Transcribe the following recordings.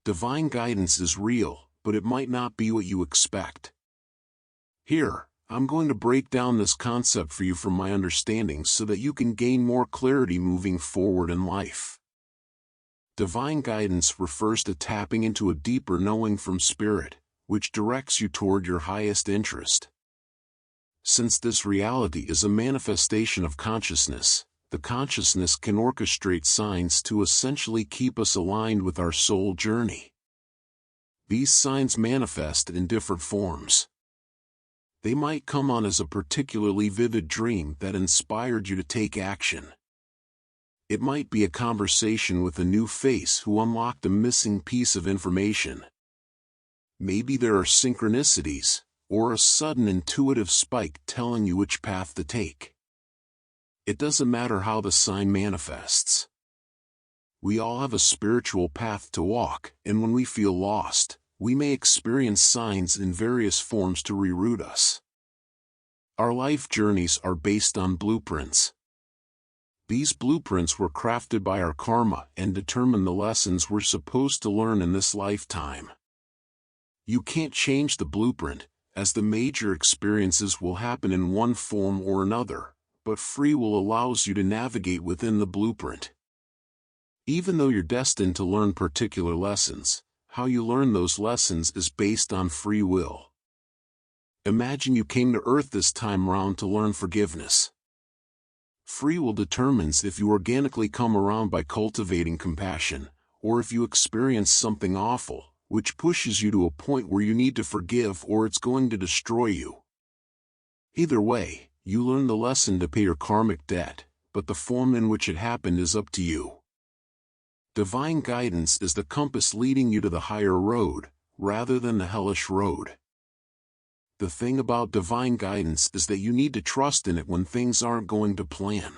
Divine guidance is real, but it might not be what you expect. Here, I'm going to break down this concept for you from my understanding so that you can gain more clarity moving forward in life. Divine guidance refers to tapping into a deeper knowing from Spirit, which directs you toward your highest interest. Since this reality is a manifestation of consciousness, the consciousness can orchestrate signs to essentially keep us aligned with our soul journey. These signs manifest in different forms. They might come on as a particularly vivid dream that inspired you to take action. It might be a conversation with a new face who unlocked a missing piece of information. Maybe there are synchronicities, or a sudden intuitive spike telling you which path to take. It doesn't matter how the sign manifests. We all have a spiritual path to walk, and when we feel lost, we may experience signs in various forms to reroute us. Our life journeys are based on blueprints. These blueprints were crafted by our karma and determine the lessons we're supposed to learn in this lifetime. You can't change the blueprint, as the major experiences will happen in one form or another, but free will allows you to navigate within the blueprint. Even though you're destined to learn particular lessons, how you learn those lessons is based on free will. Imagine you came to Earth this time round to learn forgiveness. Free will determines if you organically come around by cultivating compassion, or if you experience something awful, which pushes you to a point where you need to forgive or it's going to destroy you. Either way, you learn the lesson to pay your karmic debt, but the form in which it happened is up to you. Divine guidance is the compass leading you to the higher road, rather than the hellish road. The thing about divine guidance is that you need to trust in it when things aren't going to plan.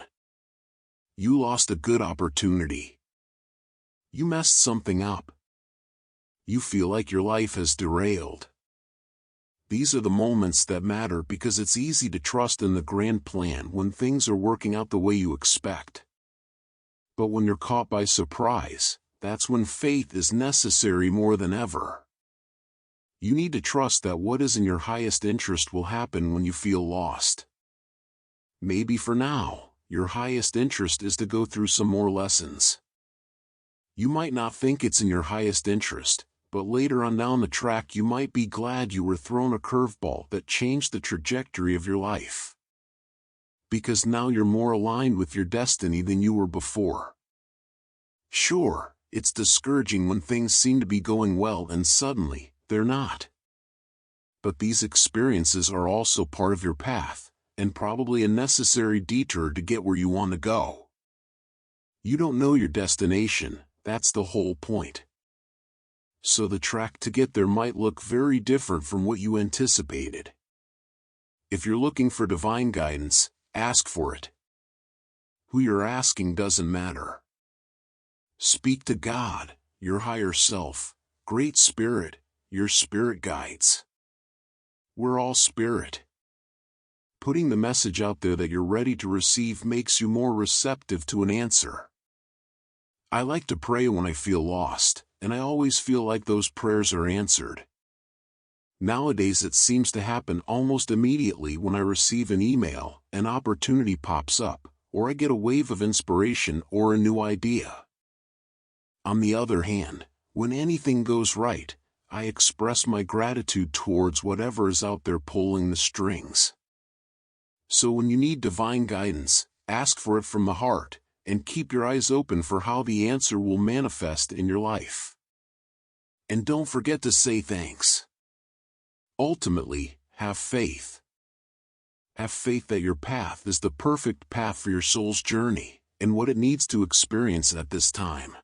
You lost a good opportunity. You messed something up. You feel like your life has derailed. These are the moments that matter because it's easy to trust in the grand plan when things are working out the way you expect. But when you're caught by surprise, that's when faith is necessary more than ever. You need to trust that what is in your highest interest will happen when you feel lost. Maybe for now, your highest interest is to go through some more lessons. You might not think it's in your highest interest, but later on down the track you might be glad you were thrown a curveball that changed the trajectory of your life. Because now you're more aligned with your destiny than you were before. Sure, it's discouraging when things seem to be going well and suddenly, they're not. But these experiences are also part of your path, and probably a necessary detour to get where you want to go. You don't know your destination, that's the whole point. So the track to get there might look very different from what you anticipated. If you're looking for divine guidance, ask for it. Who you're asking doesn't matter. Speak to God, your higher self, Great Spirit, your spirit guides. We're all spirit. Putting the message out there that you're ready to receive makes you more receptive to an answer. I like to pray when I feel lost, and I always feel like those prayers are answered. Nowadays it seems to happen almost immediately when I receive an email, an opportunity pops up, or I get a wave of inspiration or a new idea. On the other hand, when anything goes right, I express my gratitude towards whatever is out there pulling the strings. So when you need divine guidance, ask for it from the heart, and keep your eyes open for how the answer will manifest in your life. And don't forget to say thanks. Ultimately, have faith. Have faith that your path is the perfect path for your soul's journey, and what it needs to experience at this time.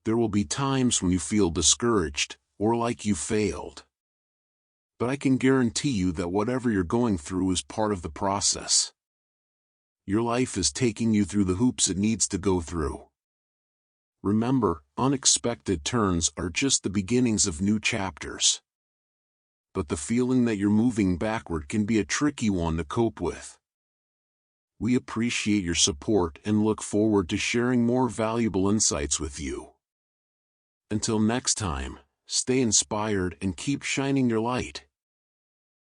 There will be times when you feel discouraged, or like you failed. But I can guarantee you that whatever you're going through is part of the process. Your life is taking you through the hoops it needs to go through. Remember, unexpected turns are just the beginnings of new chapters. But the feeling that you're moving backward can be a tricky one to cope with. We appreciate your support and look forward to sharing more valuable insights with you. Until next time, stay inspired and keep shining your light.